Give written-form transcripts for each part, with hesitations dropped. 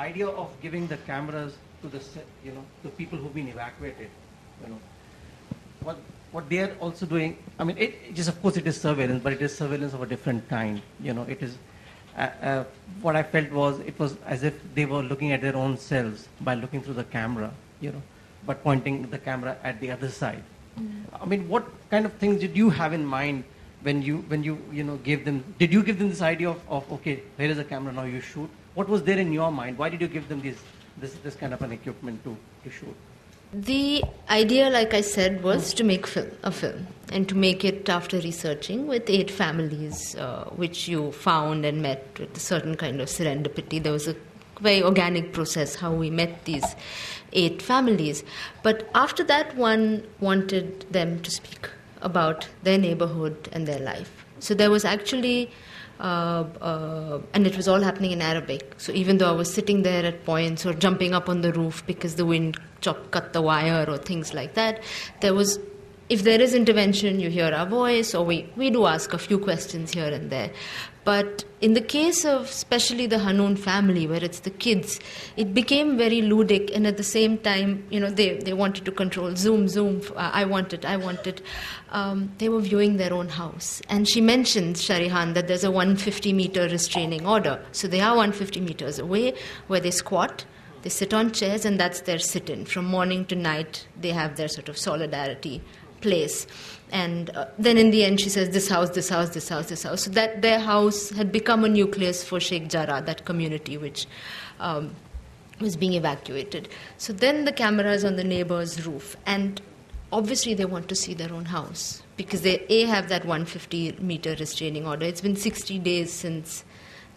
idea of giving the cameras to to people who've been evacuated, what they are also doing. I mean, it is, of course, it is surveillance, but it is surveillance of a different kind. It is what I felt was it was as if they were looking at their own selves by looking through the camera, but pointing the camera at the other side. I mean, what kind of things did you have in mind when you gave them? Did you give them this idea of okay, here is a camera, now you shoot? What was there in your mind? Why did you give them this kind of an equipment to shoot? The idea, like I said, was to make a film and to make it after researching with 8 families, which you found and met with a certain kind of serendipity. There was a very organic process how we met these 8 families. But after that, one wanted them to speak about their neighborhood and their life. So there was actually, and it was all happening in Arabic. So even though I was sitting there at points or jumping up on the roof because the wind cut the wire or things like that, there was, if there is intervention, you hear our voice, or we do ask a few questions here and there. But in the case of especially the Hanoun family, where it's the kids, it became very ludic, and at the same time, they wanted to control zoom, I want it. They were viewing their own house. And she mentions, Sharihan, that there's a 150-meter restraining order. So they are 150 meters away, where they squat, they sit on chairs, and that's their sit-in. From morning to night, they have their sort of solidarity place. And then in the end, she says, this house. So that their house had become a nucleus for Sheikh Jarrah, that community which was being evacuated. So then the camera is on the neighbor's roof. And obviously they want to see their own house because they, have that 150-meter restraining order. It's been 60 days since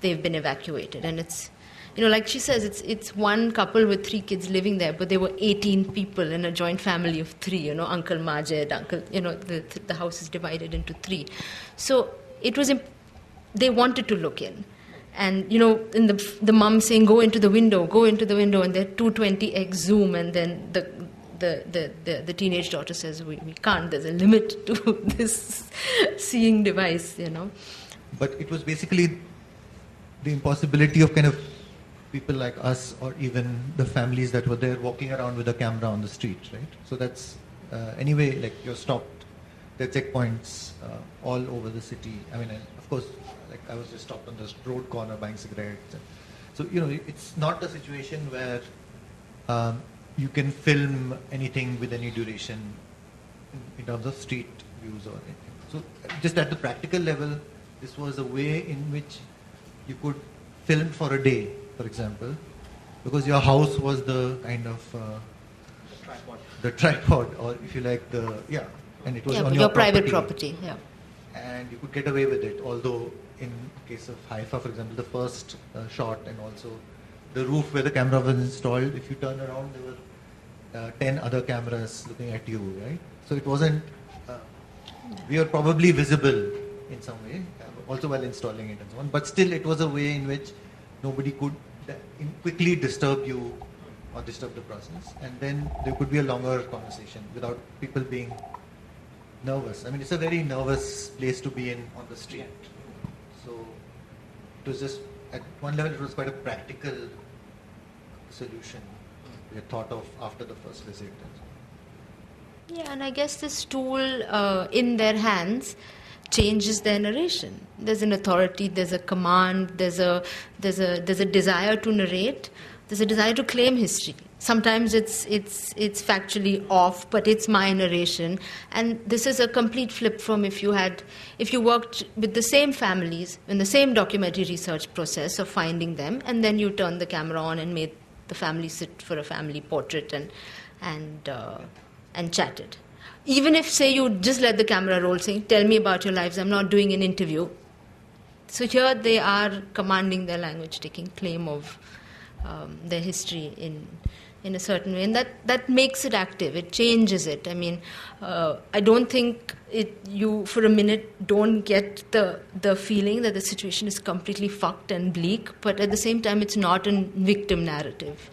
they've been evacuated. And it's, like she says, it's one couple with 3 kids living there, but there were 18 people in a joint family of 3, Uncle Majid, the house is divided into 3. So it was, they wanted to look in. And, in the mom saying, go into the window, and they're 220x zoom, and then the teenage daughter says, we can't, there's a limit to this seeing device, But it was basically the impossibility of kind of people like us or even the families that were there walking around with a camera on the street, right? So that's, anyway, like you're stopped. There are checkpoints all over the city. I mean, of course, like I was just stopped on this road corner buying cigarettes. So, it's not a situation where you can film anything with any duration in terms of street views or anything. So just at the practical level, this was a way in which you could film for a day, for example, because your house was the kind of the tripod, or if you like, and it was on your private property, and you could get away with it. Although in case of Haifa, for example, the first shot and also the roof where the camera was installed, if you turn around, there were 10 other cameras looking at you, right? So it wasn't. We were probably visible in some way, also while installing it and so on. But still, it was a way in which nobody could quickly disturb you or disturb the process. And then there could be a longer conversation without people being nervous. I mean, it's a very nervous place to be in on the street. So it was just, at one level, it was quite a practical solution we had thought of after the first visit. Yeah, and I guess this tool in their hands changes their narration. There's an authority, there's a command, there's a desire to narrate, there's a desire to claim history. Sometimes it's factually off, but it's my narration. And this is a complete flip from if you worked with the same families in the same documentary research process of finding them, and then you turned the camera on and made the family sit for a family portrait and chatted. Even if, say, you just let the camera roll, saying, tell me about your lives, I'm not doing an interview. So here they are commanding their language, taking claim of their history in a certain way. And that makes it active, it changes it. I mean, I don't think you, for a minute, don't get the feeling that the situation is completely fucked and bleak, but at the same time, it's not a victim narrative.